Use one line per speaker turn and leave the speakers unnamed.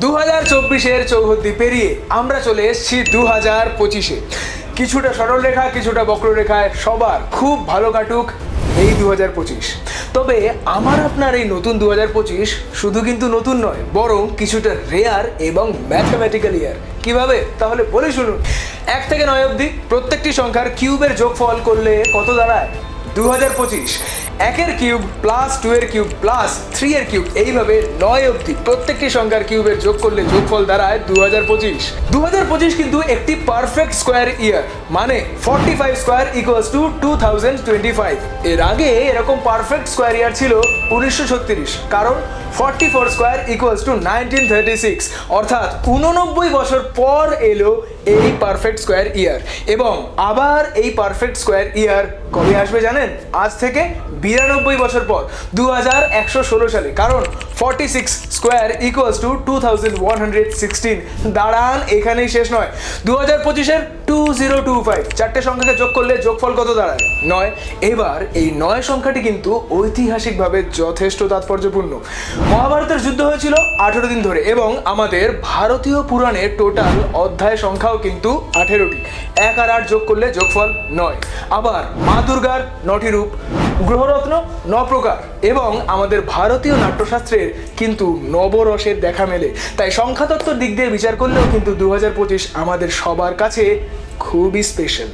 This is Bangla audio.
2024-এর চৌহদ্দি পেরিয়ে আমরা চলে এসেছি 2025-এ। কিছুটা সরল রেখা, কিছুটা বক্ররেখায় সবার খুব ভালো কাটুক এই 2025। তবে আমার আপনার এই নতুন 2025 শুধু কিন্তু নতুন নয়, বরং কিছুটা রেয়ার এবং ম্যাথমেটিক্যাল ইয়ার। কিভাবে? তাহলে বলে শুনুন। 1 থেকে 9 অবধি প্রত্যেকটি সংখ্যার কিউবের যোগফল করলে কত দাঁড়ায়? 2025। 1-এর কিউব প্লাস 2-এর কিউব প্লাস 3-এর কিউব, এইভাবে 9 অবধি প্রত্যেকটি সংখ্যার কিউবের যোগ করলে যোগফল দাঁড়ায় 2025। 2025 কিন্তু একটি পারফেক্ট স্কোয়ার ইয়ার, মানে 45 স্কোয়ার ইকুয়ালস টু 2025। এর আগে এরকম পারফেক্ট স্কোয়ার ইয়ার ছিল 1936, কারণ 44 স্কোয়ার ইকুয়ালস টু 1936, অর্থাৎ 89 বছর পর এলো এই পারফেক্ট স্কোয়ার ইয়ার। এবং আবার এই পারফেক্ট স্কোয়ার ইয়ার কবে আসবে জানেন? আজ থেকে 92 বছর পর, 2116 সালে, কারণ 46 স্কোয়ার ইকুয়ালস টু 2116। দাঁড়ান, এখানেই শেষ নয়। 2025-এর 2025 চারটে সংখ্যাকে যোগ করলে যোগফল কত দাঁড়ায়? 9। এবার এই 9 সংখ্যাটি কিন্তু ঐতিহাসিকভাবে যথেষ্ট তাৎপর্যপূর্ণ। মহাভারতের যুদ্ধ হয়েছিল 18 দিন ধরে, এবং আমাদের ভারতীয় পুরাণের টোটাল অধ্যায় সংখ্যাও কিন্তু 18টি। 1 আর 8 যোগ করলে যোগফল 9। আবার মা দুর্গার 9টি রূপ, গ্রহরত্ন 9 প্রকার, এবং আমাদের ভারতীয় নাট্যশাস্ত্রের কিন্তু নবরসের দেখা মেলে। তাই সংখ্যাতত্ত্বর দিক দিয়ে বিচার করলেও কিন্তু 2025 আমাদের সবার কাছে খুবই স্পেশাল।